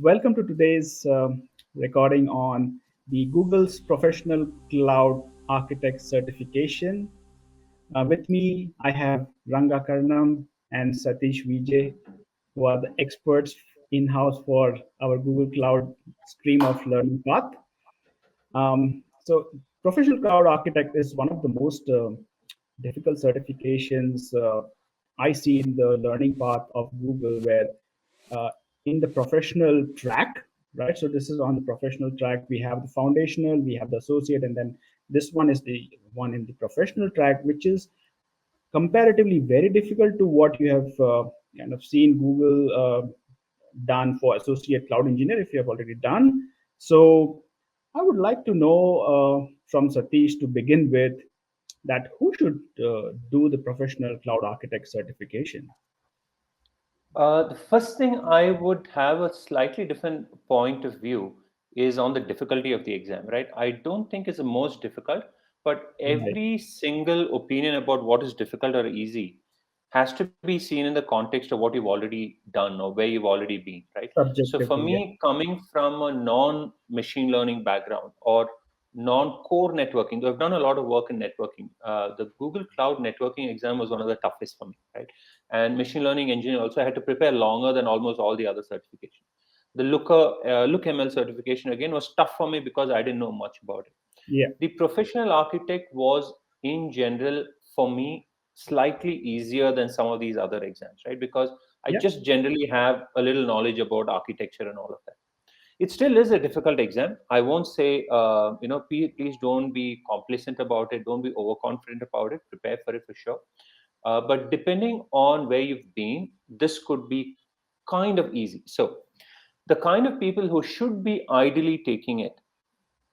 Welcome to today's recording on the Google's Professional Cloud Architect certification. With me, I have Ranga and Sathish Vijay, who are the experts in-house for our Google Cloud stream of learning path. So, Professional Cloud Architect is one of the most difficult certifications I see in the learning path of Google, where uh, in the professional track, right? So this is on the professional track. We have the foundational, we have the associate, and then this one is the one in the professional track, which is comparatively very difficult to what you have kind of seen Google done for associate cloud engineer if you have already done. So I would like to know from Satish to begin with that who should do the professional cloud architect certification? The first thing I would have a slightly different point of view is on the difficulty of the exam, right? I don't think it's the most difficult, but Right. every single opinion about what is difficult or easy has to be seen in the context of what you've already done or where you've already been, right? So for Subjectively, yeah. me, coming from a non-machine learning background or non-core networking, though I've done a lot of work in networking, the Google Cloud networking exam was one of the toughest for me, right? And machine learning engineer also I had to prepare longer than almost all the other certifications. The Look ML certification again was tough for me because I didn't know much about it. Yeah. The professional architect was in general for me slightly easier than some of these other exams, right? Because I Yeah. just generally have a little knowledge about architecture and all of that. It still is a difficult exam. I won't say, please don't be complacent about it. Don't be overconfident about it. Prepare for it for sure. But depending on where you've been, this could be kind of easy. So, the kind of people who should be ideally taking it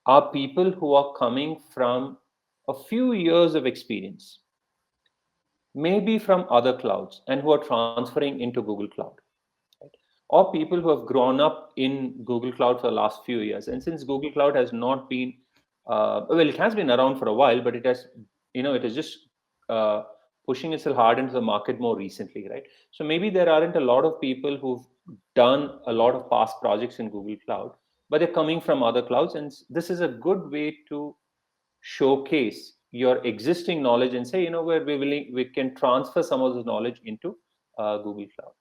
are people who are coming from a few years of experience, maybe from other clouds, and who are transferring into Google Cloud, right? Or people who have grown up in Google Cloud for the last few years. And since Google Cloud has not been, well, it has been around for a while, but it is just uh, pushing itself hard into the market more recently, right? So maybe there aren't a lot of people who've done a lot of past projects in Google Cloud, but they're coming from other clouds. And this is a good way to showcase your existing knowledge and say, where we can transfer some of the knowledge into Google Cloud.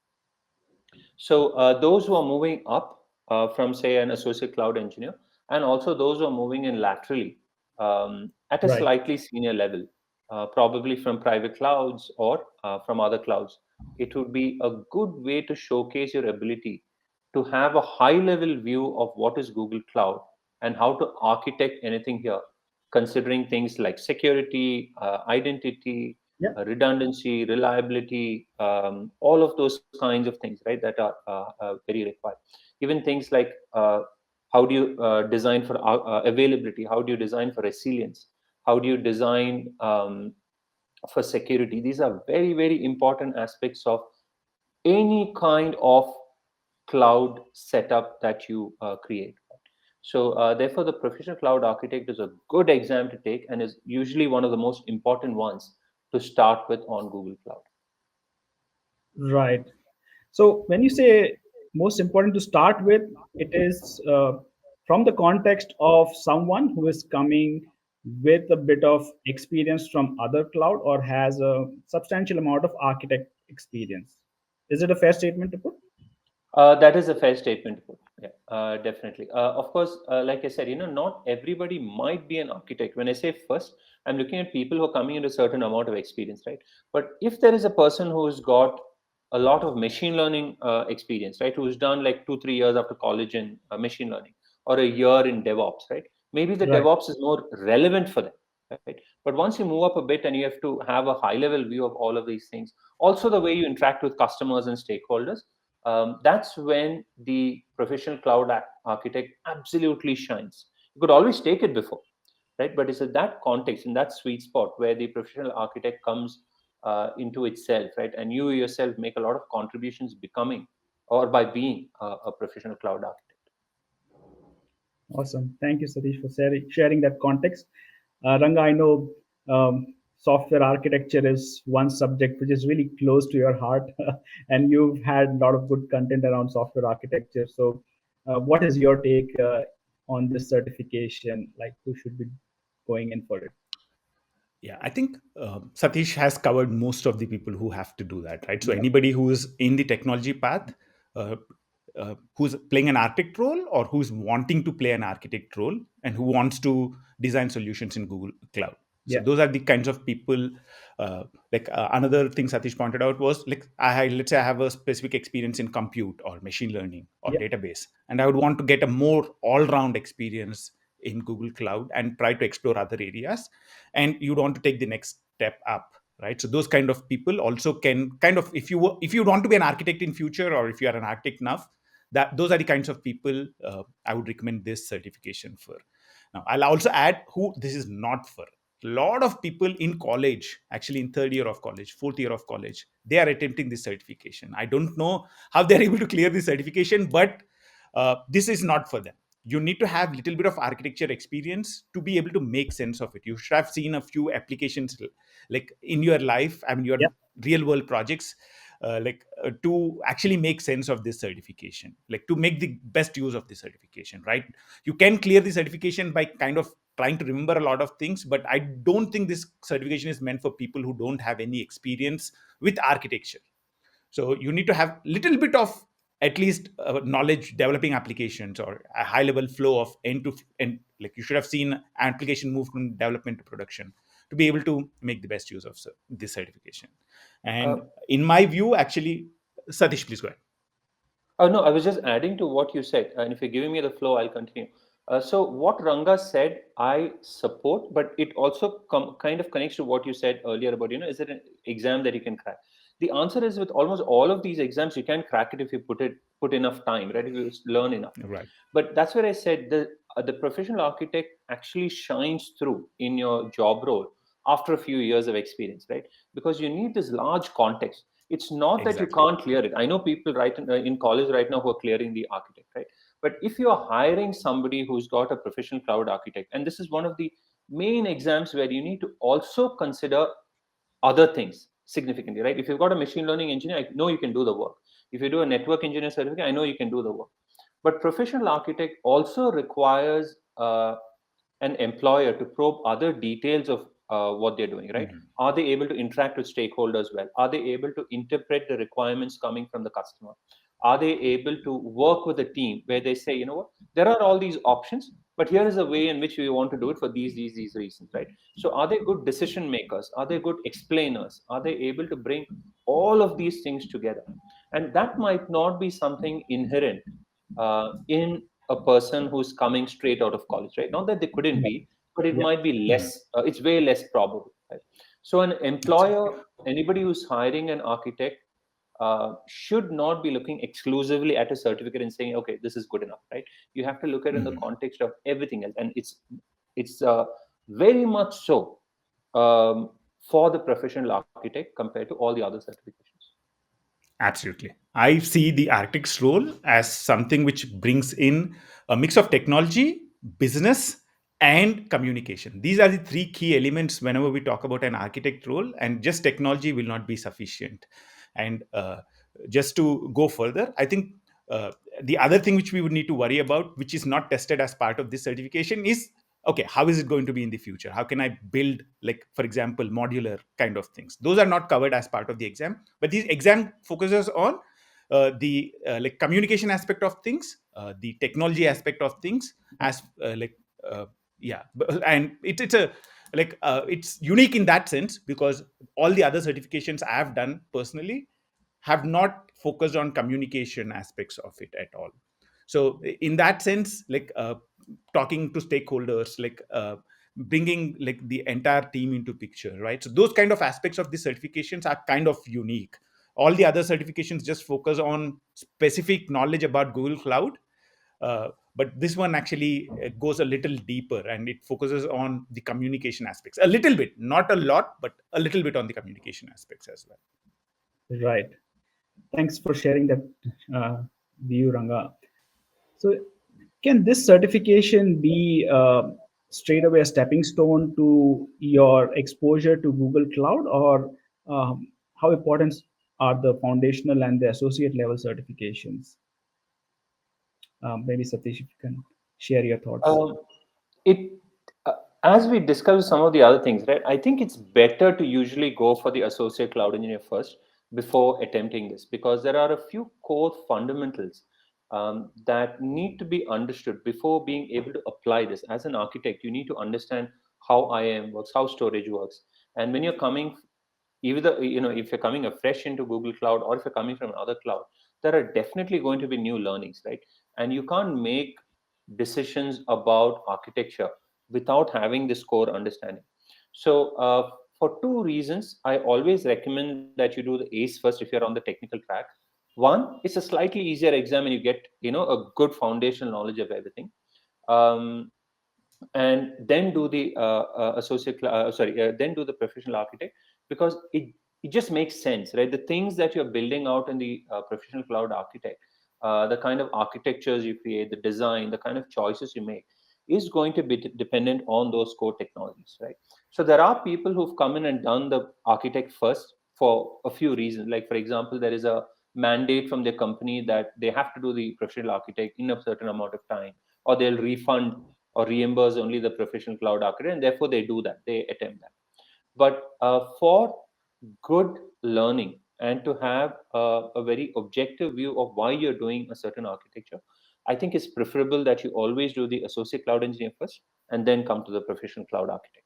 So those who are moving up from, say, an associate cloud engineer, and also those who are moving in laterally at a Right. slightly senior level, probably from private clouds or from other clouds, it would be a good way to showcase your ability to have a high level view of what is Google Cloud and how to architect anything here, considering things like security, identity, Yeah. redundancy, reliability, all of those kinds of things, right, that are very required. Even things like how do you design for availability? How do you design for resilience? How do you design for security? These are very, very important aspects of any kind of cloud setup that you create. So, therefore, the professional cloud architect is a good exam to take and is usually one of the most important ones to start with on Google Cloud. Right. So when you say most important to start with, it is from the context of someone who is coming with a bit of experience from other cloud or has a substantial amount of architect experience. Is it a fair statement to put? That is a fair statement to put. Yeah, definitely. Of course, like I said, not everybody might be an architect. When I say first, I'm looking at people who are coming into a certain amount of experience, right? But if there is a person who's got a lot of machine learning experience, right, who's done like 2, 3 years after college in machine learning or a year in DevOps, right? Maybe the Right. DevOps is more relevant for them, right? But once you move up a bit and you have to have a high level view of all of these things, also the way you interact with customers and stakeholders, that's when the professional cloud architect absolutely shines. You could always take it before, right? But it's in that context, in that sweet spot, where the professional architect comes into itself, right? And you yourself make a lot of contributions becoming or by being a professional cloud architect. Awesome. Thank you, Satish, for sharing that context. Ranga, I know software architecture is one subject which is really close to your heart, and you've had a lot of good content around software architecture. So, What is your take on this certification? Like, who should be going in for it? Yeah, I think Satish has covered most of the people who have to do that, right? So Yeah, anybody who is in the technology path, uh, who's playing an architect role or who's wanting to play an architect role and who wants to design solutions in Google Cloud. So yeah, those are the kinds of people. Another thing Satish pointed out was like let's say I have a specific experience in compute or machine learning or yeah, database, and I would want to get a more all-round experience in Google Cloud and try to explore other areas, and you'd want to take the next step up, right? So those kind of people also can kind of, if you want to be an architect in future, or if you are an architect now, that those are the kinds of people I would recommend this certification for. Now I'll also add who this is not for. A lot of people in college, actually in third year of college, fourth year of college, they are attempting this certification. I don't know how they're able to clear this certification, but this is not for them. You need to have little bit of architecture experience to be able to make sense of it. You should have seen a few applications like in your life, I mean your yeah, real world projects, to actually make sense of this certification, like to make the best use of the certification, right? You can clear the certification by kind of trying to remember a lot of things, but I don't think this certification is meant for people who don't have any experience with architecture. So you need to have little bit of at least knowledge developing applications or a high level flow of end to end. Like you should have seen application move from development to production to be able to make the best use of this certification. Uh, And in my view, actually, Satish, please go ahead. Oh, no, I was just adding to what you said. And if you're giving me the flow, I'll continue. So, what Ranga said, I support, but it also kind of connects to what you said earlier about, is it an exam that you can crack? The answer is with almost all of these exams, you can crack it if you put enough time, right? If you learn enough. Right. But that's where I said the professional architect actually shines through in your job role after a few years of experience, right? Because you need this large context. It's not that you Exactly. can't clear it. I know people right in college right now who are clearing the architect, right? But if you're hiring somebody who's got a professional cloud architect, and this is one of the main exams where you need to also consider other things significantly, right? If you've got a machine learning engineer, I know you can do the work. If you do a network engineer certificate, I know you can do the work. But professional architect also requires an employer to probe other details of what they're doing, right? Mhm. Are they able to interact with stakeholders well? Are they able to interpret the requirements coming from the customer? Are they able to work with a team where they say, you know what, there are all these options, but here is a way in which we want to do it for these reasons, right? So are they good decision makers? Are they good explainers? Are they able to bring all of these things together? And that might not be something inherent in a person who's coming straight out of college, right? Not that they couldn't yeah, be, but it yeah. might be Mhm. less, it's way less probable, right? So, an employer, Absolutely. anybody who's hiring an architect, should not be looking exclusively at a certificate and saying, okay, this is good enough, right? You have to look at it in the Mhm. context of everything else. And it's very much so for the professional architect compared to all the other certifications. Absolutely. I see the architect's role as something which brings in a mix of technology, business, and communication. These are the three key elements whenever we talk about an architect role, and just technology will not be sufficient. And just to go further, I think uh, the other thing which we would need to worry about, which is not tested as part of this certification, is okay, how is it going to be in the future? How can I build, like, for example, modular kind of things? Those are not covered as part of the exam, but this exam focuses on the like communication aspect of things, the technology aspect of things, as uh, yeah, and it's a it's unique in that sense because all the other certifications I have done personally have not focused on communication aspects of it at all. So in that sense, talking to stakeholders, bringing like the entire team into picture, right? So those kind of aspects of the certifications are kind of unique. All the other certifications just focus on specific knowledge about Google Cloud, but this one actually goes a little deeper and it focuses on the communication aspects a little bit, not a lot, but a little bit on the communication aspects as well. Right. Thanks for sharing that view, Ranga. So, can this certification be straight away a stepping stone to your exposure to Google Cloud, or how important are the foundational and the associate level certifications? Maybe Satish, if you can share your thoughts. Um, it as we discussed some of the other things, right? I think it's better to usually go for the associate cloud engineer first before attempting this, because there are a few core fundamentals that need to be understood before being able to apply this. As an architect, you need to understand how IAM works, how storage works, and when you're coming, either if you're coming afresh into Google Cloud or if you're coming from another cloud, there are definitely going to be new learnings, right? And you can't make decisions about architecture without having this core understanding. So, for two reasons, I always recommend that you do the ACE first if you're on the technical track. One, it's a slightly easier exam and you get a good foundational knowledge of everything. Um, and then do the then do the professional architect, because it just makes sense, right? The things that you're building out in the professional cloud architect, the kind of architectures you create, the design, the kind of choices you make is going to be dependent on those core technologies, right? So there are people who've come in and done the architect first for a few reasons. Like, for example, there is a mandate from their company that they have to do the professional architect in a certain amount of time, or they'll refund or reimburse only the professional cloud architect, and therefore they do that, they attempt that. But for good learning and to have a very objective view of why you're doing a certain architecture, I think it's preferable that you always do the associate cloud engineer first and then come to the professional cloud architect.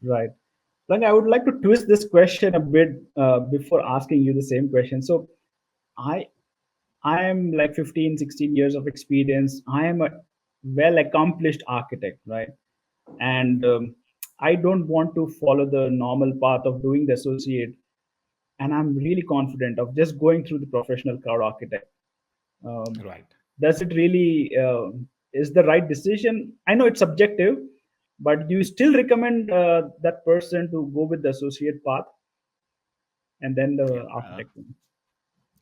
Right. Like, I would like to twist this question a bit before asking you the same question. So, I I am like 15, 16 years of experience. I am a well accomplished architect, right? And I don't want to follow the normal path of doing the associate. And I'm really confident of just going through the professional cloud architect. Um, Right. does it really is the right decision? I know it's subjective, but do you still recommend that person to go with the associate path and then Yeah. the architect?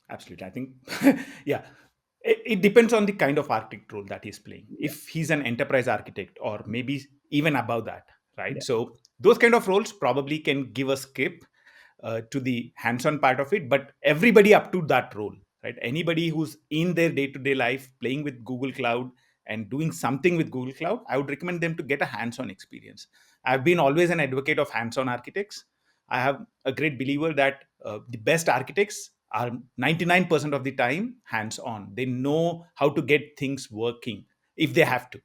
Absolutely. I think, yeah, it depends on the kind of architect role that he's playing. Yeah, If he's an enterprise architect or maybe even above that, right? yeah, So those kind of roles probably can give a skip to the hands-on part of it, but everybody up to that role, right? Anybody who's in their day-to-day life playing with Google Cloud and doing something with Google Cloud, I would recommend them to get a hands-on experience. I've been always an advocate of hands-on architects. I have a great believer that the best architects are 99% of the time hands-on. They know how to get things working if they have to,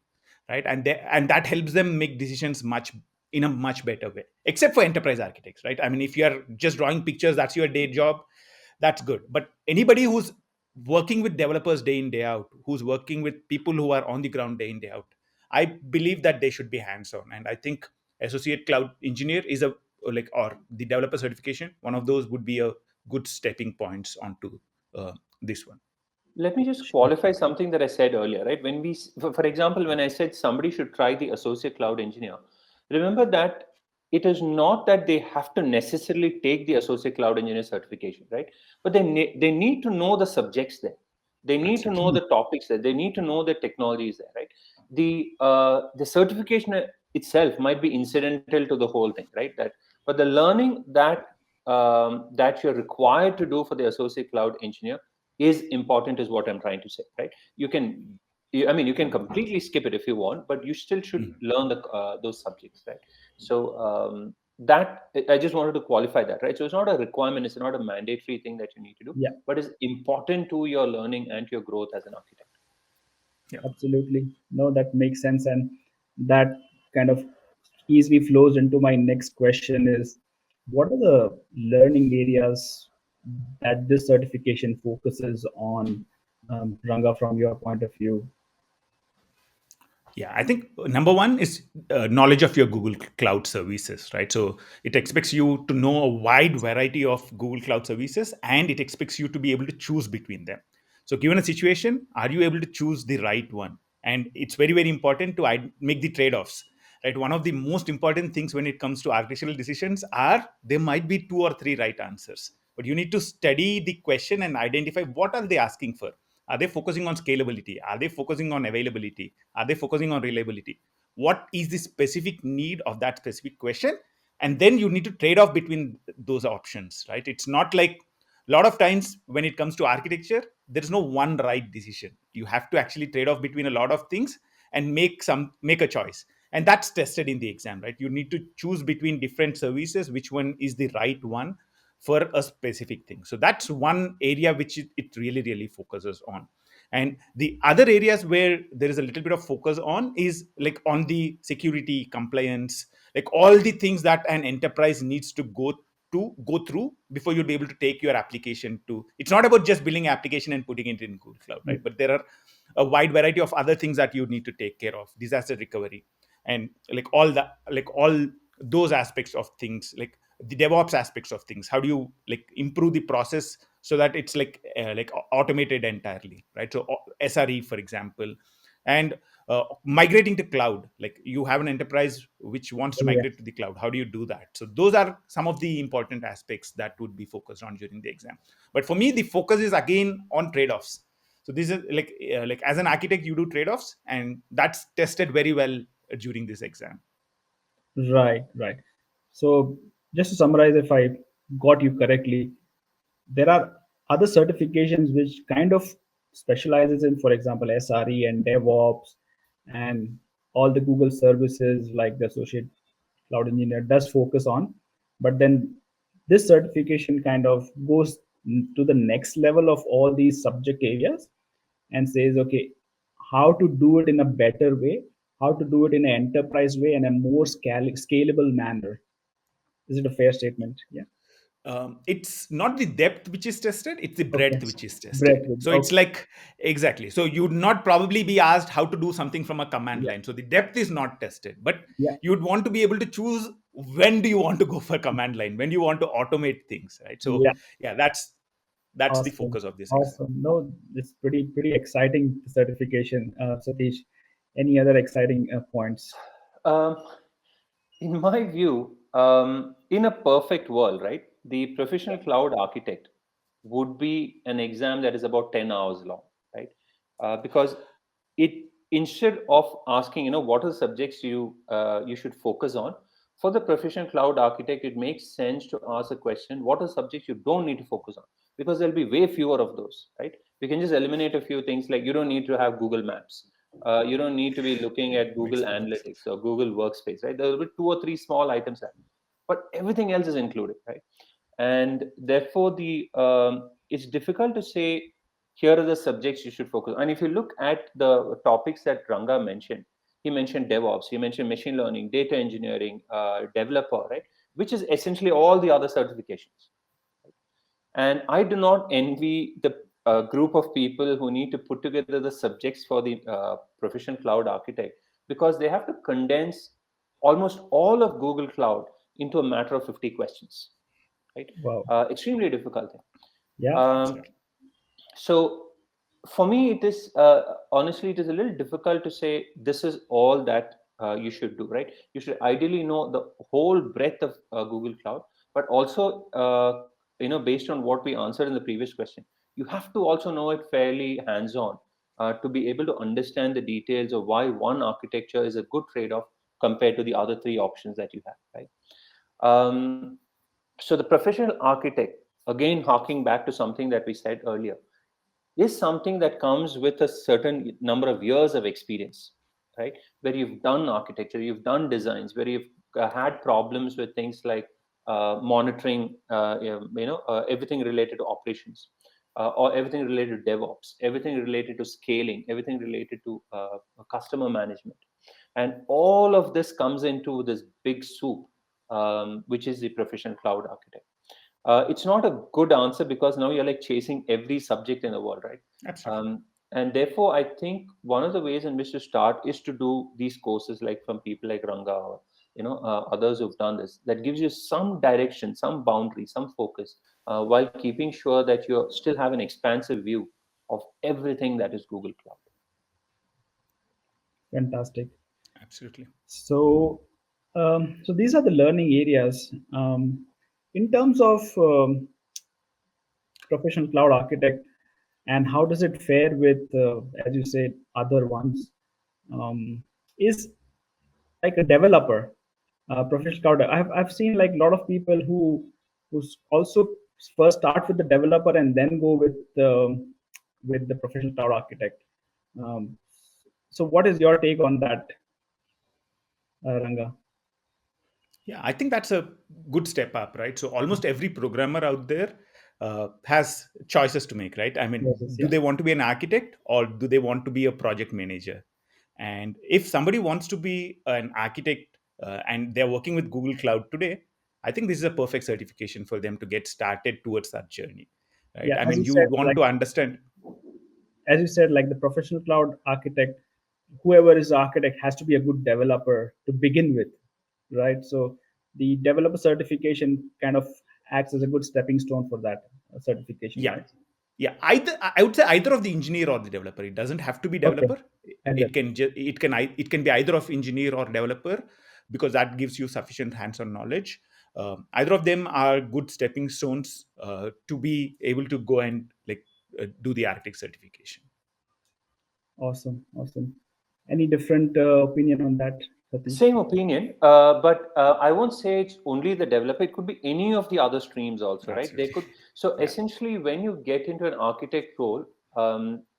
right? And that helps them make decisions much in a much better way, except for enterprise architects, right? I mean, if you are just drawing pictures, that's your day job, that's good. But anybody who's working with developers day in day out, who's working with people who are on the ground day in day out, I believe that they should be hands on. And I think associate cloud engineer is a like, or the developer certification, one of those would be a good stepping points onto this one. Let me just sure. qualify something that I said earlier, right? When for example, when I said somebody should try the associate cloud engineer, remember that it is not that they have to necessarily take the associate cloud engineer certification, right? But they need to know the subjects there. They need to Absolutely. know the topics there. They need to know the technologies there, right? The certification itself might be incidental to the whole thing, right? But the learning that you're required to do for the associate cloud engineer is important, is what I'm trying to say, right? I mean, you can completely skip it if you want, but you still should Mm. learn those subjects, right? So that I just wanted to qualify that, right? So it's not a requirement, it's not a mandatory thing that you need to do, Yeah, but it's important to your learning and your growth as an architect. Yeah. absolutely. No, that makes sense. And that kind of easily flows into my next question is, what are the learning areas that this certification focuses on, Ranga, from your point of view? Yeah, I think number one is knowledge of your Google Cloud services, right? So it expects you to know a wide variety of Google Cloud services, and it expects you to be able to choose between them. So, given a situation, are you able to choose the right one? And it's very, very important to make the trade offs, right? One of the most important things when it comes to architectural decisions are there might be two or three right answers, but you need to study the question and identify what are they asking for. Are they focusing on scalability? Are they focusing on availability? Are they focusing on reliability? What is the specific need of that specific question? And then you need to trade off between those options, right? It's not like a lot of times when it comes to architecture, there is no one right decision. You have to actually trade off between a lot of things and make a choice, and that's tested in the exam, right? You need to choose between different services, which one is the right one for a specific thing. So that's one area which it really really focuses on. And the other areas where there is a little bit of focus on is like on the security, compliance, like all the things that an enterprise needs to go through before you'll be able to take your application to. It's not about just building application and putting it in Google Cloud, right? But there are a wide variety of other things that you need to take care of: disaster recovery, and like all those aspects of things, like the DevOps aspects of things. How do you like improve the process so that it's like automated entirely, right? So SRE, for example, and migrating to cloud. Like you have an enterprise which wants to Yeah. migrate to the cloud. How do you do that? So those are some of the important aspects that would be focused on during the exam. But for me, the focus is again on trade-offs. So this is like as an architect, you do trade-offs, and that's tested very well during this exam. Right, right. So just to summarize, if I got you correctly, there are other certifications which kind of specializes in, for example, SRE and DevOps and all the Google services like the associate cloud engineer does focus on. But then this certification kind of goes to the next level of all these subject areas and says, okay, how to do it in a better way, how to do it in an enterprise way and a more scalable manner. Is it a fair statement? Yeah. It's not the depth which is tested, it's the Okay. breadth which is Breadth. tested. So it's Okay. like, exactly, so you would not probably be asked how to do something from a command Yeah. line. So the depth is not tested, but Yeah. you'd want to be able to choose when do you want to go for command line, when do you want to automate things, right? So Yeah. yeah, that's the Awesome. focus of this exam. Awesome. No, it's pretty exciting certification, Satish. Any other exciting points? Um, in my view, in a perfect world, right, the professional cloud architect would be an exam that is about 10 hours long, right? Because it, instead of asking, what are the subjects you should focus on, for the professional cloud architect, it makes sense to ask a question: what are subjects you don't need to focus on? Because there'll be way fewer of those, right? We can just eliminate a few things, like you don't need to have Google Maps. You don't need to be looking at Google Makes perfect sense. Analytics or Google Workspace, right? There will be two or three small items there, but everything else is included, right? And therefore, the it's difficult to say here are the subjects you should focus on. And if you look at the topics that Ranga mentioned, he mentioned DevOps, he mentioned machine learning, data engineering, developer, right? Which is essentially all the other certifications. And I do not envy the group of people who need to put together the subjects for the professional cloud architect, because they have to condense almost all of Google Cloud into a matter of 50 questions, right? Wow. Extremely difficult thing. Yeah. Um, so for me, it is honestly, it is a little difficult to say this is all that you should do, right? You should ideally know the whole breadth of Google Cloud, but also based on what we answered in the previous question, you have to also know it fairly hands-on to be able to understand the details of why one architecture is a good trade-off compared to the other three options that you have, right? So the professional architect, again harking back to something that we said earlier, is something that comes with a certain number of years of experience, right? Where you've done architecture, you've done designs, where you've had problems with things like monitoring, everything related to operations, or everything related to DevOps, everything related to scaling, everything related to customer management. And all of this comes into this big soup, which is the professional cloud architect. It's not a good answer, because now you're like chasing every subject in the world, right? Absolutely. And therefore, I think one of the ways in which to start is to do these courses, like from people like Ranga, or others who've done this. That gives you some direction, some boundary, some focus, while keeping sure that you still have an expansive view of everything that is Google Cloud. Fantastic. Absolutely. So these are the learning areas. In terms of professional cloud architect, and how does it fare with, as you said, other ones? Is like a developer, professional cloud. I've seen like a lot of people who also first start with the developer and then go with with the professional cloud architect. Um, so, what is your take on that, Ranga? Yeah, I think that's a good step up, right? So almost every programmer out there has choices to make, right? I mean, Yes, yes, do yeah, they want to be an architect or do they want to be a project manager? And if somebody wants to be an architect and they're working with Google Cloud today, I think this is a perfect certification for them to get started towards that journey, right? yeah. I mean, you want to understand. As you said, like the professional cloud architect, whoever is the architect has to be a good developer to begin with, right? So the developer certification kind of acts as a good stepping stone for that certification, Yeah, right? yeah, either I would say either of the engineer or the developer. It doesn't have to be Okay, developer. and then It can be either of engineer or developer, because that gives you sufficient hands-on knowledge. Either of them are good stepping stones to be able to go and like do the architect certification. awesome, awesome. Any different opinion on that, Satish? Same opinion, but I won't say it's only the developer. It could be any of the other streams also, right? They Absolutely. could. So Yeah. essentially, when you get into an architect role,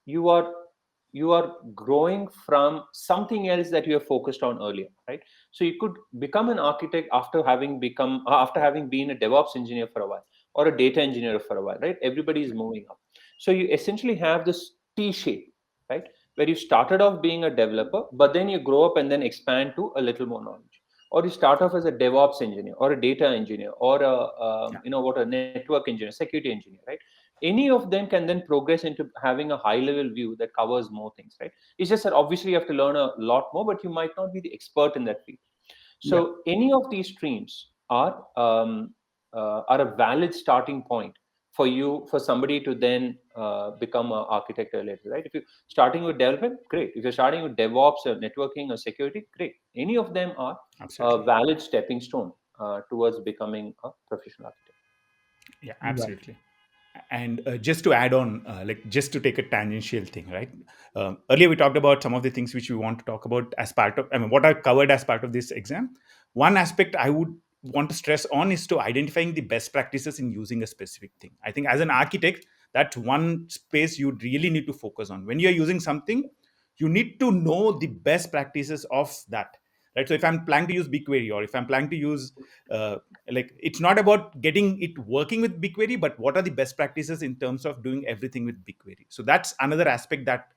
you are growing from something else that you have focused on earlier, right? So you could become an architect after having been a DevOps engineer for a while or a data engineer for a while, right? Everybody is moving up. So you essentially have this T shape, right? Where you started off being a developer, but then you grow up and then expand to a little more knowledge. Or you start off as a DevOps engineer or a data engineer or Yeah. a network engineer, security engineer, right? Any of them can then progress into having a high level view that covers more things, right? It's just that obviously you have to learn a lot more, but you might not be the expert in that field. Yeah, So any of these streams are a valid starting point for somebody to then become an architect later, right? If you're starting with development, great. If you're starting with DevOps or networking or security, great. Any of them are a Absolutely. valid stepping stone towards becoming a professional architect. Yeah, right. absolutely. And just to add on, like just to take a tangential thing, right? Earlier we talked about some of the things which we want to talk about as part of, I mean, what I covered as part of this exam. One aspect I would want to stress on is to identifying the best practices in using a specific thing. I think as an architect, that's one space you really need to focus on. When you're using something, you need to know the best practices of that, right? So if I'm planning to use BigQuery, or if I'm planning to use uh, like, it's not about getting it working with BigQuery, but what are the best practices in terms of doing everything with BigQuery? So that's another aspect that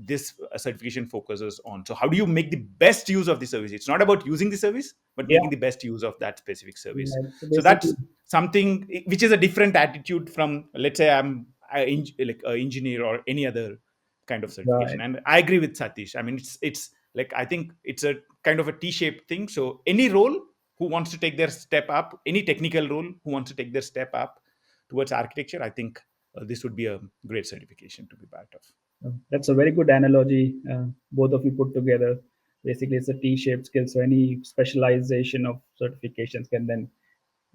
this certification focuses on. So how do you make the best use of the service? It's not about using the service, but Yeah, making the best use of that specific service. right. So So basically, that's something which is a different attitude from, let's say, like an engineer or any other kind of certification. right, And I agree with Satish. I mean, it's like, I think it's a kind of a T-shaped thing. So any role who wants to take their step up, any technical role who wants to take their step up towards architecture, I think this would be a great certification to be part of. that's a very good analogy. Both of you put together. Basically, it's a T-shaped skill. So any specialization of certifications can then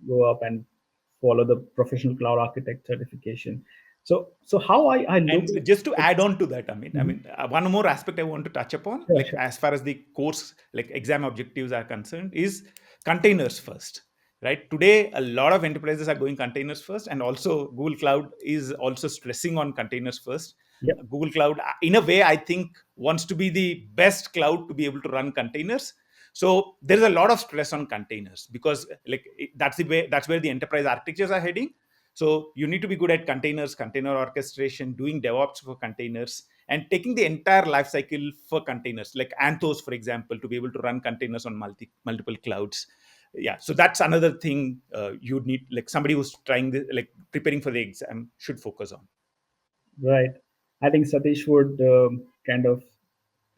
go up and follow the professional cloud architect certification. So how I look And just to at. add on to that, Mhm. one more aspect I want to touch upon, Sure, like sure. as far as the course, like exam objectives are concerned, is containers first. Right? Today, a lot of enterprises are going containers first, and also Google Cloud is also stressing on containers first. Yep. Google Cloud, in a way, I think wants to be the best cloud to be able to run containers. So there is a lot of stress on containers because, like, that's the way, that's where the enterprise architectures are heading. So you need to be good at containers, container orchestration, doing DevOps for containers, and taking the entire life cycle for containers, like Anthos, for example, to be able to run containers on multiple clouds. Yeah, so that's another thing you need, like somebody who's trying this, like preparing for the exam, should focus on. Right. I think Satish would kind of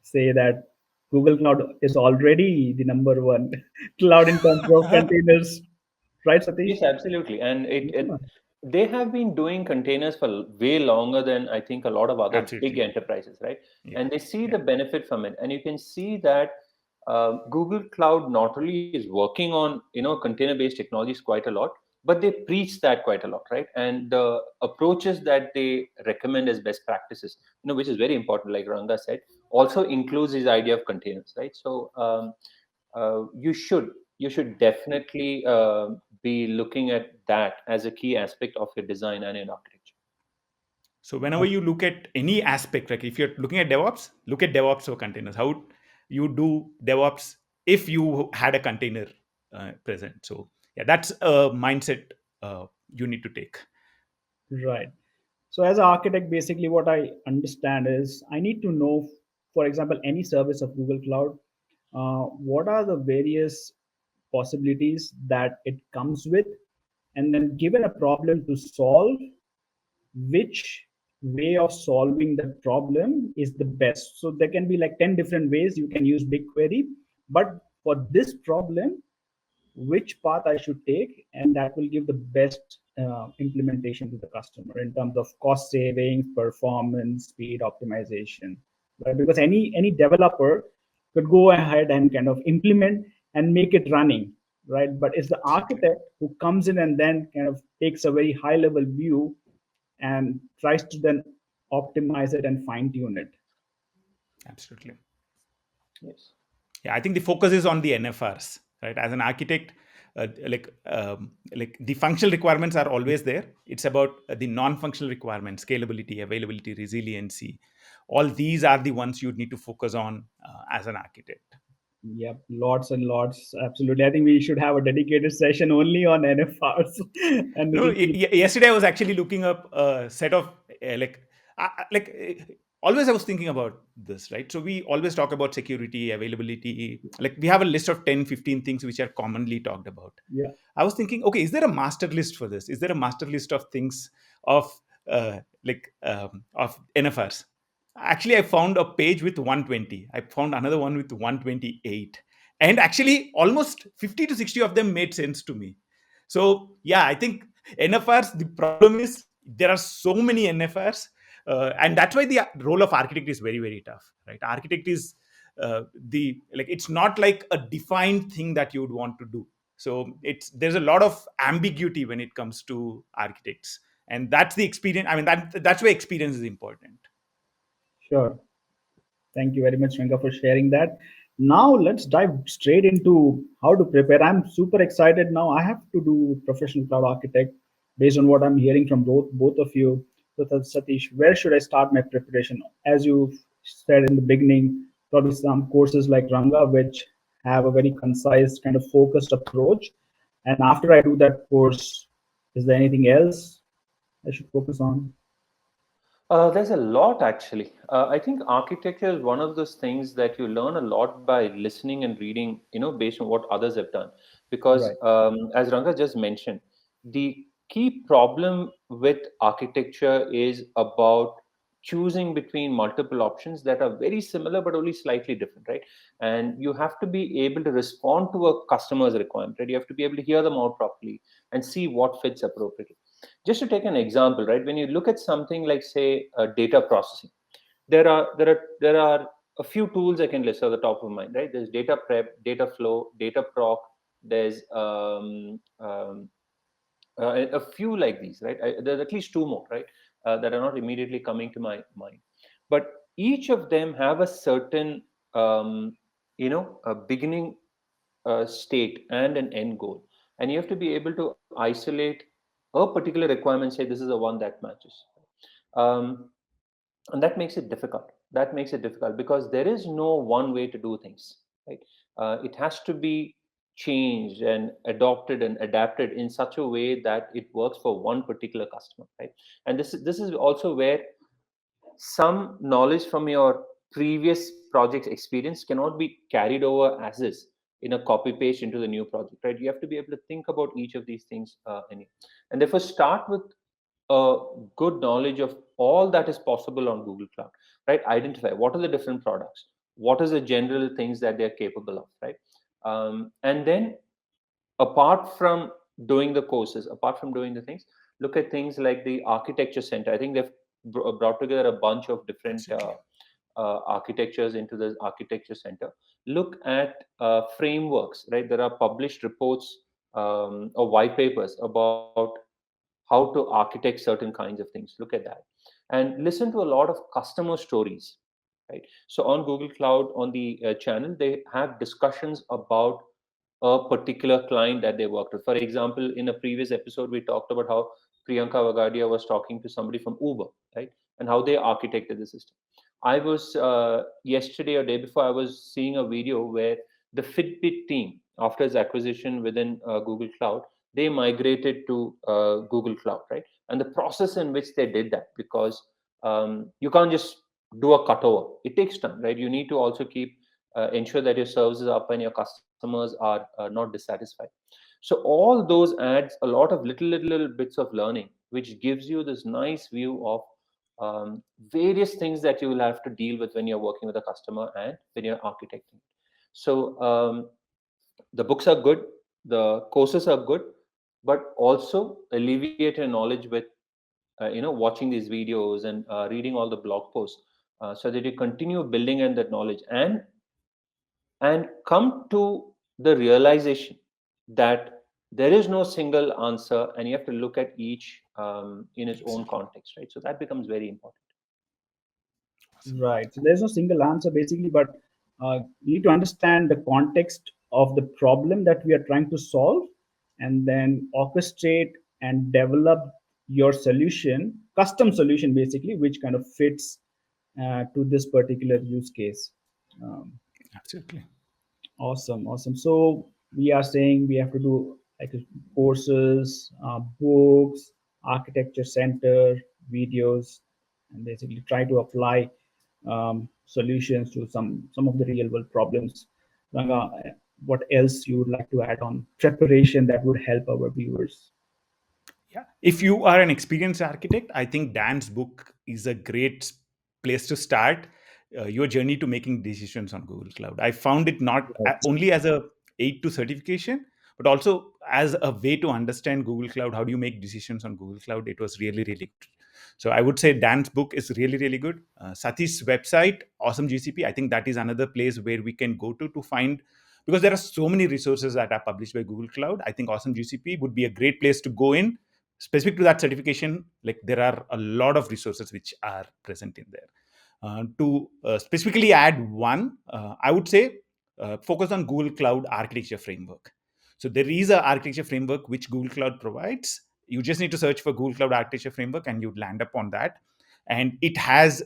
say that Google Cloud is already the number one cloud in terms of containers, right, Satish? Yes, absolutely. And Yeah. they have been doing containers for way longer than I think a lot of other big Absolutely. enterprises, right? Yeah. And they see Yeah. the benefit from it. And you can see that Google Cloud not only is working on container-based technologies quite a lot, but they preach that quite a lot, right? And the approaches that they recommend as best practices, which is very important, like Ranga said, also includes this idea of containers, right? So you should definitely be looking at that as a key aspect of your design and in architecture. So whenever you look at any aspect, like if you're looking at DevOps, look at DevOps for containers. How you do DevOps if you had a container present. So yeah, that's a mindset you need to take. Right. So as an architect, basically what I understand is I need to know, for example, any service of Google Cloud, what are the various possibilities that it comes with, and then given a problem to solve, which way of solving the problem is the best. So there can be like 10 different ways you can use BigQuery, but for this problem, which path I should take, and that will give the best implementation to the customer in terms of cost savings, performance, speed, optimization. Right? Because any developer could go ahead and kind of implement and make it running, right? But it's the Absolutely. architect who comes in and then kind of takes a very high level view and tries to then optimize it and fine tune it. Absolutely. Yes. Yeah, I think the focus is on the NFRs, right? As an architect, like the functional requirements are always there. It's about the non-functional requirements, scalability, availability, resiliency. All these are the ones you need to focus on as an architect. Yep, lots and lots. Absolutely. I think we should have a dedicated session only on NFRs and we No, will keep. yesterday I was actually looking up a set of like always I was thinking about this, right? So we always talk about security, availability. Like we have a list of 10, 15 things which are commonly talked about. Yeah, I was thinking, okay, is there a master list for this? Is there a master list of things of of NFRs? Actually, I found a page with 120. I found another one with 128, and actually, almost 50 to 60 of them made sense to me. So yeah, I think NFRs. The problem is there are so many NFRs, and that's why the role of architect is very very tough, right? Architect is the like it's not like a defined thing that you would want to do. So it's there's a lot of ambiguity when it comes to architects, and that's the experience. I mean that's why experience is important. sure. Thank you very much, Ranga, for sharing that. Now let's dive straight into how to prepare. I'm super excited now. I have to do professional cloud architect based on what I'm hearing from both of you. So Satish, where should I start my preparation? As you said in the beginning, probably some courses like Ranga, which have a very concise kind of focused approach. And after I do that course, is there anything else I should focus on? There's a lot actually. I think architecture is one of those things that you learn a lot by listening and reading, based on what others have done. Because Right. as Ranga just mentioned, the key problem with architecture is about choosing between multiple options that are very similar but only slightly different, right? And you have to be able to respond to a customer's requirement, right? You have to be able to hear them out properly and see what fits appropriately. Just to take an example, right? When you look at something like, say, data processing, there are a few tools I can list at the top of mind, right? There's data prep, data flow, data proc. There's a few like these, right? There's at least two more, right? That are not immediately coming to my mind, but each of them have a certain, a beginning state and an end goal, and you have to be able to isolate a particular requirement, say this is the one that matches. um, and that makes it difficult. Because there is no one way to do things, right? It has to be changed and adopted and adapted in such a way that it works for one particular customer, right? And this is also where some knowledge from your previous project's experience cannot be carried over as is in a copy paste into the new project, right? You have to be able to think about each of these things, and therefore start with a good knowledge of all that is possible on Google Cloud, right? Identify what are the different products, what is the general things that they're capable of, right? And then, apart from doing the courses, apart from doing the things, look at things like the architecture center. I think they've brought together a bunch of different Absolutely. architectures into the architecture center. Look at frameworks, right? There are published reports, or white papers about how to architect certain kinds of things. Look at that, and listen to a lot of customer stories, right? So on Google Cloud, on the channel, they have discussions about a particular client that they worked with. For example, in a previous episode, we talked about how Priyanka Vagadia was talking to somebody from Uber, right? And how they architected the system. I was yesterday or day before, I was seeing a video where the Fitbit team, after its acquisition within Google Cloud, they migrated to Google Cloud, right? And the process in which they did that, because you can't just do a cutover. It takes time, right? You need to also keep ensure that your service is up and your customers are not dissatisfied. So all those adds a lot of little bits of learning, which gives you this nice view of various things that you will have to deal with when you're working with a customer and when you're architecting. So the books are good, the courses are good, but also alleviate your knowledge with watching these videos and reading all the blog posts, so that you continue building in that knowledge and come to the realization that there is no single answer and you have to look at each in its own Exactly. context, right? So that becomes very important. Awesome. Right. So there's no single answer basically, but you need to understand the context of the problem that we are trying to solve, and then orchestrate and develop your solution, custom solution basically, which kind of fits to this particular use case. Um, Absolutely. Awesome, awesome. So we are saying we have to do like courses, books, architecture center, videos, and basically try to apply solutions to some of the real world problems. Ranga, what else you would like to add on preparation that would help our viewers? Yeah. If you are an experienced architect, I think Dan's book is a great place to start your journey to making decisions on Google Cloud. I found it not Right. only as a aid to certification, but also as a way to understand Google Cloud. How do you make decisions on Google Cloud? It was really, really good. So I would say Dan's book is really, really good. Sathish's website, Awesome GCP, I think that is another place where we can go to find, because there are so many resources that are published by Google Cloud. I think Awesome GCP would be a great place to go in specific to that certification. Like there are a lot of resources which are present in there. To specifically add one, I would say focus on Google Cloud architecture framework. So there is a architecture framework which Google Cloud provides. You just need to search for Google Cloud architecture framework and you'd land up on that. And it has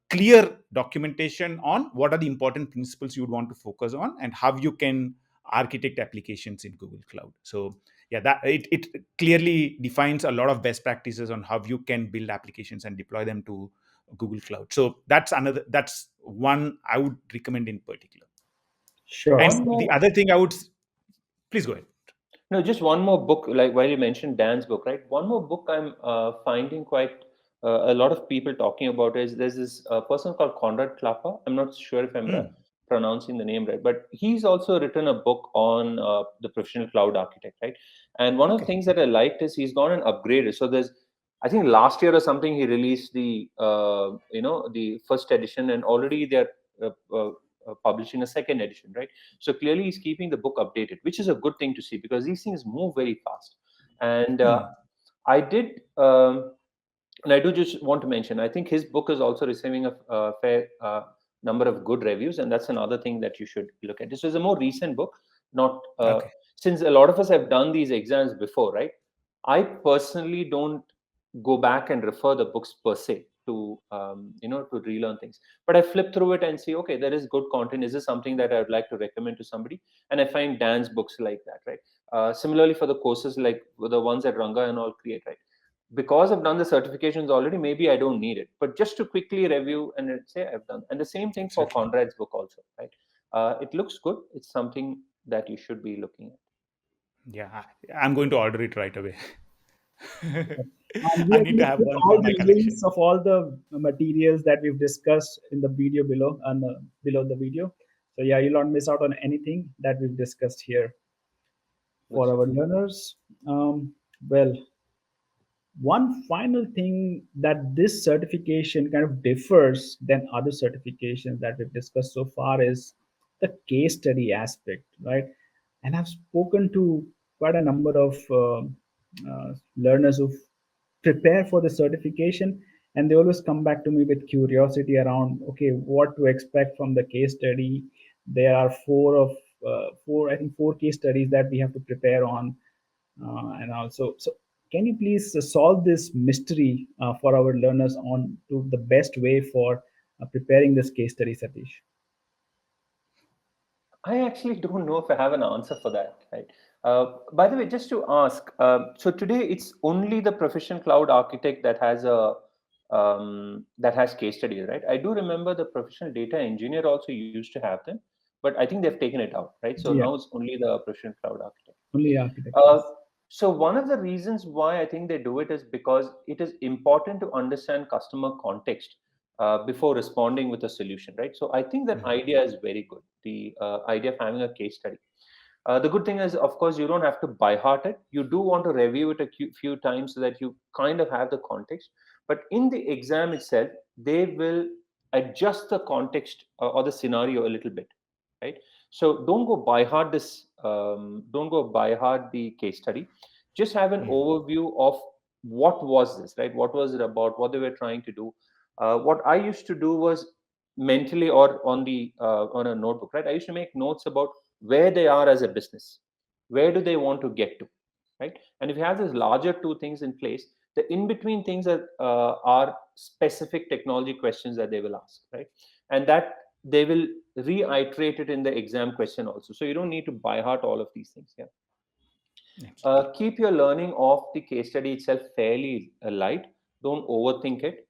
clear documentation on what are the important principles you would want to focus on and how you can architect applications in Google Cloud. So yeah, that it clearly defines a lot of best practices on how you can build applications and deploy them to Google Cloud. So that's one I would recommend in particular. Sure. One And more the other thing I would, please go ahead. No, just one more book. Like while you mentioned Dan's book, right? One more book I'm finding quite a lot of people talking about is there's this person called Conrad Klapper. I'm not sure if I'm Hmm. pronouncing the name right, but he's also written a book on the professional cloud architect, right? And one of the Okay. things that I liked is he's gone and upgraded. So there's, I think last year or something, he released the the first edition, and already they're publishing a second edition, right? So clearly, he's keeping the book updated, which is a good thing to see because these things move very fast. And Hmm. I did, and I do just want to mention, I think his book is also receiving a fair number of good reviews, and that's another thing that you should look at. This is a more recent book, not Okay. since a lot of us have done these exams before, right? I personally don't go back and refer the books per se to to relearn things, but I flip through it and see, okay, there is good content. Is this something that I would like to recommend to somebody? And I find Dan's books like that, right? Similarly for the courses like the ones that Ranga and all create, right? Because I've done the certifications already, maybe I don't need it, but just to quickly review and say I've done. And the same thing for Absolutely. Conrad's book also, right? It looks good. It's something that you should be looking at. Yeah, I'm going to order it right away. And we I are need going to to have put one all for my the collection. links of all the materials that we've discussed in the video below and below the video. So yeah, you'll not miss out on anything that we've discussed here for Looks our good. learners. Well, one final thing that this certification kind of differs than other certifications that we've discussed so far is the case study aspect, right? And I've spoken to quite a number of learners who prepare for the certification, and they always come back to me with curiosity around, okay, what to expect from the case study. There are four, I think, four case studies that we have to prepare on, and also so Can you please solve this mystery for our learners on to the best way for preparing this case study, Satish? I actually don't know if I have an answer for that. Right. By the way, just to ask, so today it's only the professional cloud architect that has a that has case studies, right? I do remember the professional data engineer also used to have them, but I think they've taken it out, right? So Yeah, now it's only the professional cloud architect. only architect. Uh, Yes. so one of the reasons why I think they do it is because it is important to understand customer context before responding with a solution, right? So I think that idea is very good. The idea of having a case study. The good thing is, of course, you don't have to by heart it. You do want to review it a few times so that you kind of have the context. But in the exam itself, they will adjust the context or the scenario a little bit, right? So don't go by heart this. Don't go by heart the case study. Just have an Mm. overview of what was this, right? What was it about? What they were trying to do. What I used to do was mentally or on the on a notebook, right? I used to make notes about where they are as a business, where do they want to get to, right? And if you have these larger two things in place, the in between things are specific technology questions that they will ask, right? And that they will reiterate it in the exam question also, so you don't need to by heart all of these things. Yeah. Absolutely. Keep your learning of the case study itself fairly light. Don't overthink it.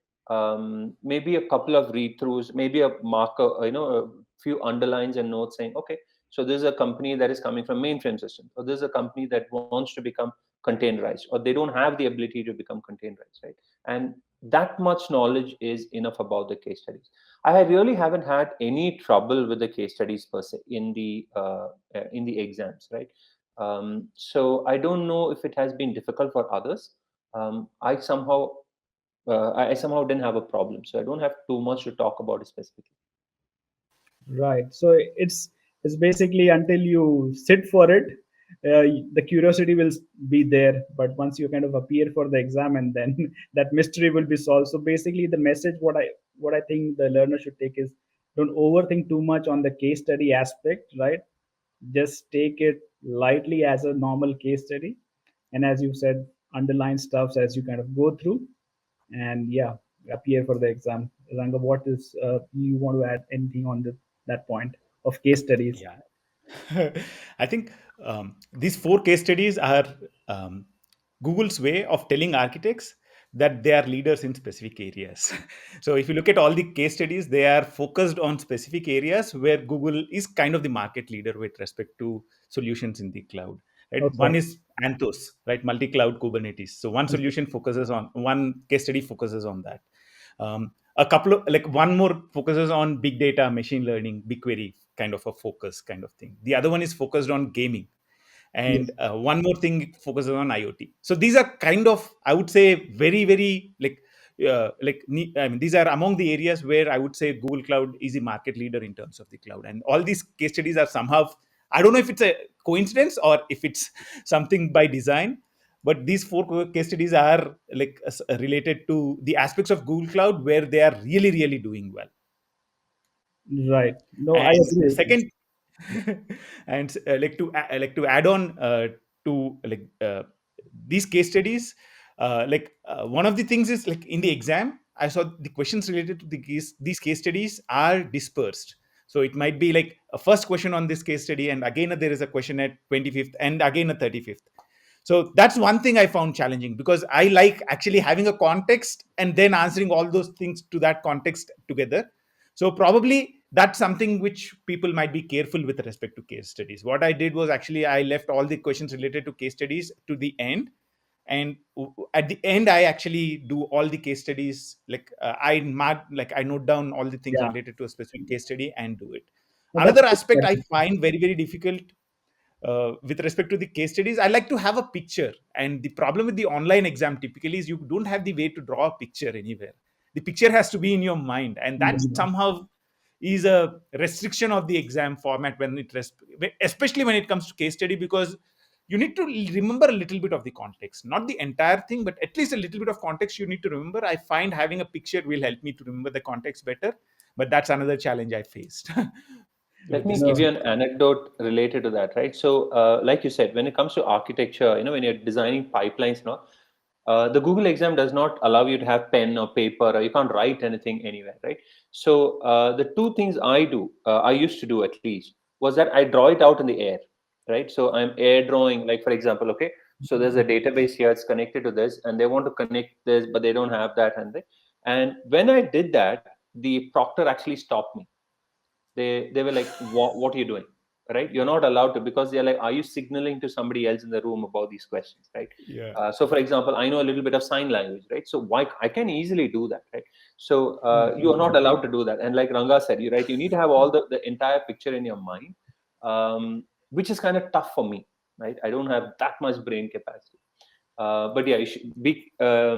Maybe a couple of read throughs, maybe a marker, a few underlines and notes saying, okay, so this is a company that is coming from mainframe systems, or this is a company that wants to become containerized, or they don't have the ability to become containerized, right? And that much knowledge is enough about the case studies. I really haven't had any trouble with the case studies per se in the exams, right? So I don't know if it has been difficult for others. I somehow didn't have a problem, so I don't have too much to talk about it specifically. Right. So it's basically until you sit for it, the curiosity will be there. But once you kind of appear for the exam, and then that mystery will be solved. So basically, the message what I think the learner should take is don't overthink too much on the case study aspect. Right. Just take it lightly as a normal case study, and as you said, underline stuffs as you kind of go through, and yeah, appear for the exam. Ranga, what is you want to add anything on that point of case studies? Yeah. I think these four case studies are um, Google's way of telling architects that they are leaders in specific areas. So if you look at all the case studies, they are focused on specific areas where Google is kind of the market leader with respect to solutions in the cloud. Right? One Okay. is Anthos, right? Multi-cloud Kubernetes. So Okay. one case study focuses on that. A couple of like one more focuses on big data, machine learning, BigQuery kind of a focus kind of thing. The other one is focused on gaming, and Yes. one more thing focuses on IoT. So these are kind of, I would say, very very I mean, these are among the areas where I would say Google Cloud is the market leader in terms of the cloud, and all these case studies are somehow, I don't know if it's a coincidence or if it's something by design, but these four case studies are related to the aspects of Google Cloud where they are really really doing well. Right. No, I And agree with you. second, and to add on to these case studies, one of the things is like in the exam I saw the questions related to these case studies are dispersed. So it might be like a first question on this case study, and again there is a question at 25th, and again a 35th. So that's one thing I found challenging, because I like actually having a context and then answering all those things to that context together. So probably that's something which people might be careful with respect to case studies. What I did was actually I left all the questions related to case studies to the end, and at the end I actually do all the case studies, I note down all the things Yeah. related to a specific case study and do it. No, that's Another good aspect I strategy. find very very difficult with respect to the case studies, I like to have a picture. And the problem with the online exam typically is you don't have the way to draw a picture anywhere. The picture has to be in your mind, and that somehow is a restriction of the exam format especially when it comes to case study, because you need to remember a little bit of the context, not the entire thing, but at least a little bit of context you need to remember. I find having a picture will help me to remember the context better, but that's another challenge I faced Let with me this give case you No. an study. anecdote related to that, right? So, like you said, when it comes to architecture, when you're designing pipelines, The Google exam does not allow you to have pen or paper, or you can't write anything anywhere, right? So the two things I used to do at least, was that I draw it out in the air, right? So I'm air drawing, like for example, okay, so there's a database here, it's connected to this, and they want to connect this, but they don't have that, and when I did that, the proctor actually stopped me. They were like, what are you doing, right? You're not allowed to, because they're like, are you signaling to somebody else in the room about these questions, right? Yeah. So for example, I know a little bit of sign language, right? So why I can easily do that, right? So you are not allowed to do that. And like Ranga said, you right, you need to have all the entire picture in your mind, which is kind of tough for me, right? I don't have that much brain capacity. But yeah, you should be uh,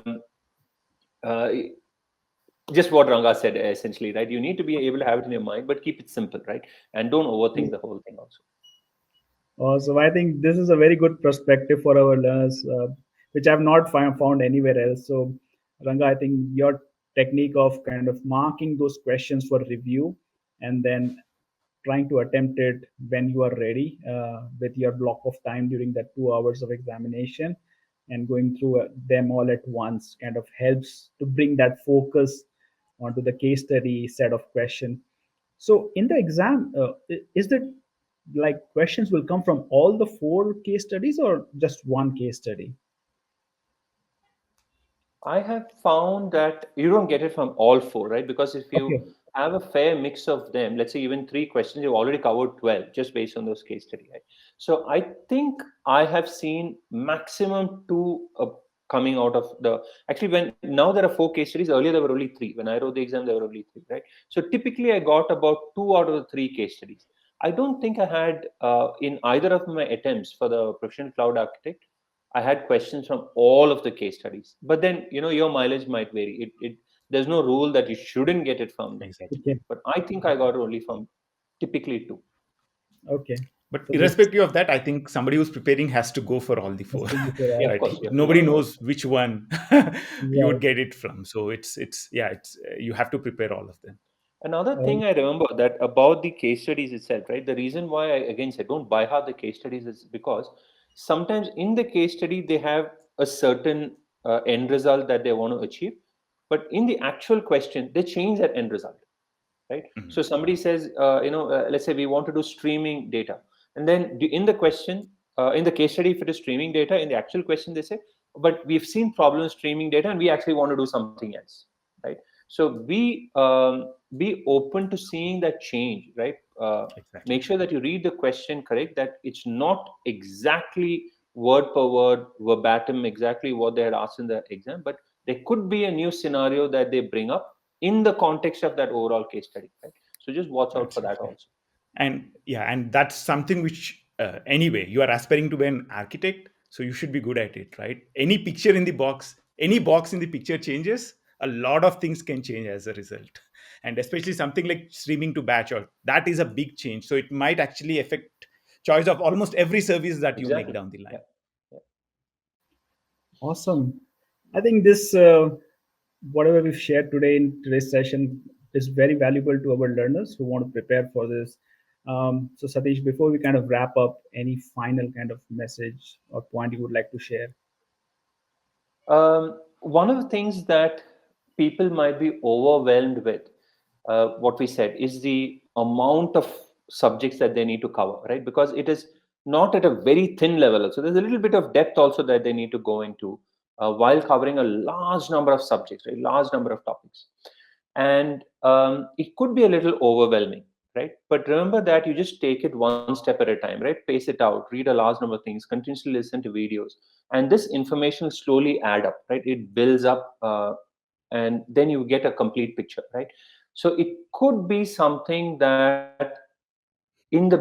just what Ranga said, essentially, right? You need to be able to have it in your mind, but keep it simple, right? And don't overthink the whole thing also. So I think this is a very good perspective for our learners, which I've not found anywhere else. So, Ranga, I think your technique of kind of marking those questions for review and then trying to attempt it when you are ready with your block of time during that 2 hours of examination and going through them all at once kind of helps to bring that focus onto the case study set of question. So in the exam, is it like questions will come from all the four case studies or just one case study? I have found that you don't get it from all four, right? Because if you Okay, have a fair mix of them, let's say even three questions, you've already covered 12 just based on those case study, right? So I think I have seen maximum two coming out of the, actually when now there are four case studies, earlier there were only three. When I wrote the exam, there were only three, right? So typically I got about two out of the three case studies. I don't think I had in either of my attempts for the professional cloud architect, I had questions from all of the case studies. But then, your mileage might vary. There's no rule that you shouldn't get it from them. Exactly. okay, But I think I got only from typically two. okay. But So this irrespective of that, I think somebody who's preparing has to go for all the has four, to be for Yeah, all. of right? course, you have to go Nobody for all. knows which one you would Right. get it from. So it's yeah, it's you have to prepare all of them. Another Uh, thing I remember that about the case studies itself, right? The reason why I again said don't buy hard the case studies is because sometimes in the case study they have a certain end result that they want to achieve, but in the actual question they change that end result, right? Mhm. So somebody says, let's say we want to do streaming data, and then in the question, in the case study, if it is streaming data, in the actual question they say, but we've seen problems streaming data, and we actually want to do something else, right? So be open to seeing that change, right? Exactly. Make sure that you read the question correct, that it's not exactly word per word, verbatim, exactly what they had asked in the exam, but there could be a new scenario that they bring up in the context of that overall case study, right? So just watch out for that Absolutely. also. And yeah, and that's something which anyway you are aspiring to be an architect, so you should be good at it, right? Any picture in the box, any box in the picture changes, a lot of things can change as a result. And especially something like streaming to batch, or that is a big change, so it might actually affect choice of almost every service that you make Exactly. down the Yeah. line. Yeah. awesome. I think this whatever we've shared today in today's session is very valuable to our learners who want to prepare for this. So, Satish, before we kind of wrap up, any final kind of message or point you would like to share? One of the things that people might be overwhelmed with, what we said, is the amount of subjects that they need to cover, right? Because it is not at a very thin level. So there's a little bit of depth also that they need to go into while covering a large number of subjects, right? Large number of topics. And it could be a little overwhelming, right? But remember that you just take it one step at a time, right? Pace it out, read a large number of things, continuously listen to videos, and this information will slowly add up, right? It builds up, and then you get a complete picture, right? So it could be something that in the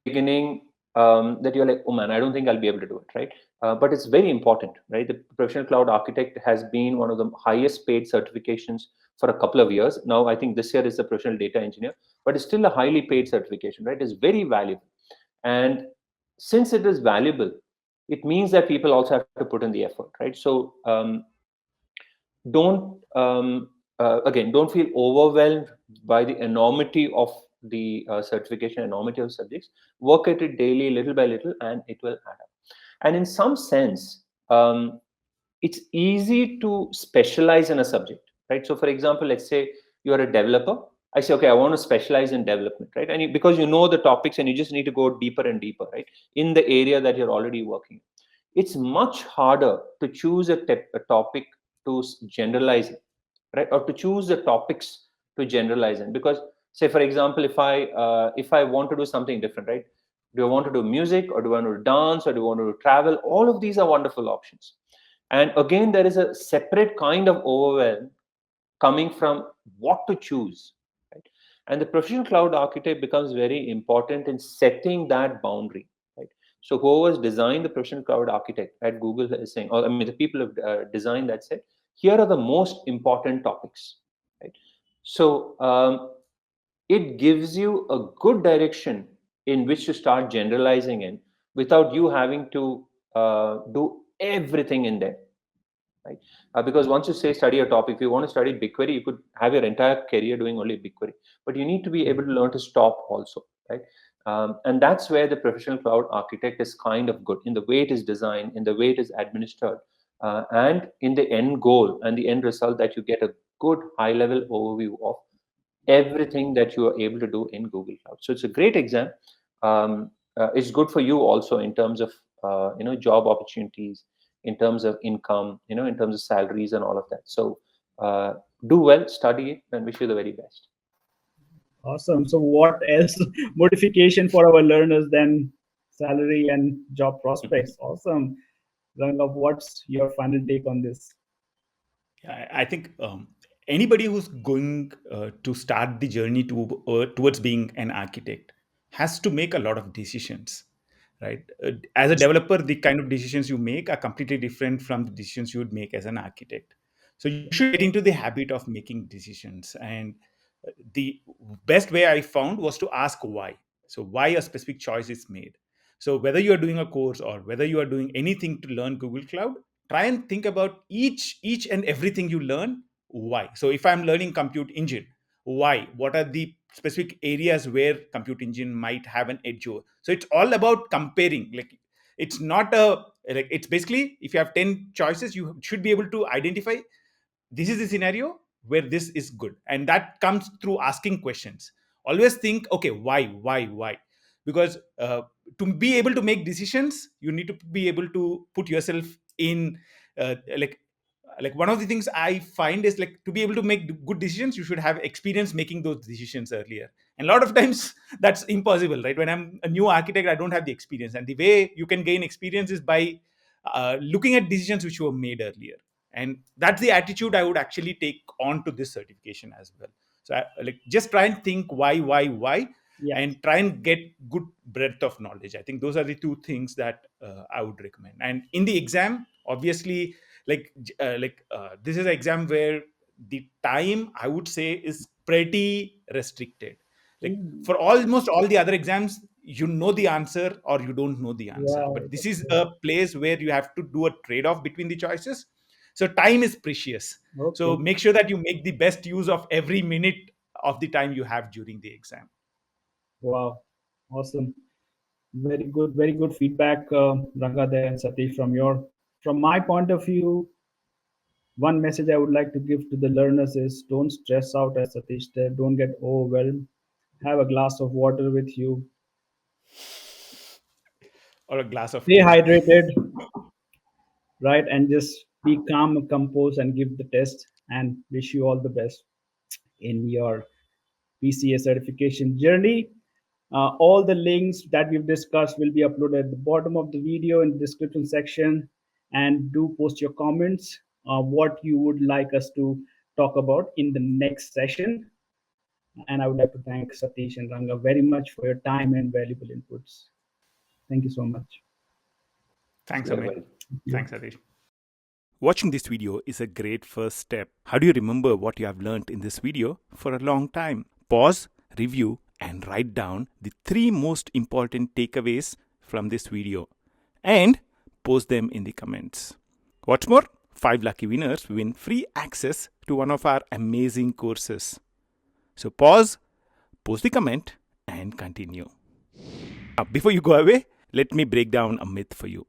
beginning, that you're like, oh man, I don't think I'll be able to do it, right? But it's very important, right? The professional cloud architect has been one of the highest paid certifications for a couple of years now. I think this year is the professional data engineer, but it's still a highly paid certification, right? It's very valuable. And since it is valuable, it means that people also have to put in the effort, right? So don't again, don't feel overwhelmed by the enormity of the certification, enormity of subjects. Work at it daily, little by little, and it will add up. And in some sense, it's easy to specialize in a subject, right? So, for example, let's say you're a developer. I say, okay, I want to specialize in development, right? And because you know the topics and you just need to go deeper and deeper, right, in the area that you're already working. It's much harder to choose a topic to generalize it, right, or to choose the topics to generalize in. Because, say, for example, if I want to do something different, right? Do I want to do music, or do I want to dance, or do I want to travel? All of these are wonderful options. And again, there is a separate kind of overwhelm coming from what to choose, right? And the professional cloud architect becomes very important in setting that boundary, right? So whoever's designed the professional cloud architect at Google is saying, or I mean, the people have designed that said, here are the most important topics, right? So it gives you a good direction in which to start generalizing in, without you having to do everything in there, right? Because once you say study a topic, if you want to study BigQuery, you could have your entire career doing only BigQuery, but you need to be able to learn to stop also, right? And that's where the professional cloud architect is kind of good in the way it is designed, in the way it is administered, and in the end goal and the end result, that you get a good high level overview of everything that you are able to do in Google Cloud. So it's a great exam. It's good for you also in terms of job opportunities, in terms of income, in terms of salaries and all of that. So do well, study it, and wish you the very best. Awesome. So, what else modification for our learners than salary and job prospects? Awesome. Ranga, what's your final take on this? I think anybody who's going to start the journey towards being an architect has to make a lot of decisions, right? As a developer, the kind of decisions you make are completely different from the decisions you would make as an architect. So you should get into the habit of making decisions. And the best way I found was to ask why. So why a specific choice is made. So whether you are doing a course or whether you are doing anything to learn Google Cloud, try and think about each and everything you learn. Why? So if I'm learning compute engine, why? What are the specific areas where compute engine might have an edge over? So it's all about comparing. Like, it's not a like, it's basically, if you have 10 choices, you should be able to identify this is the scenario where this is good, and that comes through asking questions. Always think, okay, why? Because to be able to make decisions, you need to be able to put yourself in like one of the things I find is, like, to be able to make good decisions, you should have experience making those decisions earlier. And a lot of times that's impossible, right? When I'm a new architect, I don't have the experience, and the way you can gain experience is by looking at decisions which were made earlier. And that's the attitude I would actually take on to this certification as well. So like, just try and think why, Yeah. and try and get good breadth of knowledge. I think those are the two things that I would recommend. And in the exam, obviously, this is an exam where the time, I would say, is pretty restricted. Like, Ooh, for almost all the other exams, you know the answer or you don't know the answer, right. but this is a place where you have to do a trade-off between the choices. So time is precious, so Okay. make sure that you make the best use of every minute of the time you have during the exam. Wow. Awesome. Very good feedback, Ranga there and Satish. From my point of view, one message I would like to give to the learners is don't stress out, as Satish said. Don't get overwhelmed. Have a glass of water with you. Or a glass of Stay tea. hydrated, right? And just be calm and composed and give the test. And wish you all the best in your PCA certification journey. All the links that we've discussed will be uploaded at the bottom of the video in the description section. And do post your comments, what you would like us to talk about in the next session. And I would like to thank Satish and Ranga very much for your time and valuable inputs. Thank you so much. Thanks, You're Amit. welcome. Thanks, Satish. Watching this video is a great first step. How do you remember what you have learned in this video for a long time? Pause, review, and write down the 3 most important takeaways from this video and post them in the comments. What's more, 5 lucky winners win free access to one of our amazing courses. So pause, post the comment, and continue. Now, before you go away, let me break down a myth for you.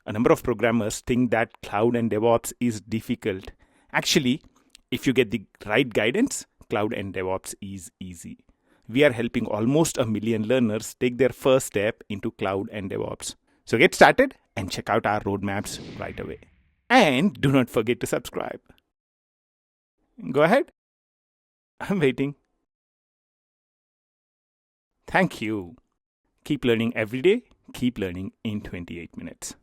A number of programmers think that cloud and DevOps is difficult. Actually, if you get the right guidance, cloud and DevOps is easy. We are helping almost 1 million learners take their first step into cloud and DevOps. So get started and check out our roadmaps right away. And do not forget to subscribe. Go ahead. I'm waiting. Thank you. Keep learning every day. Keep learning in 28 minutes.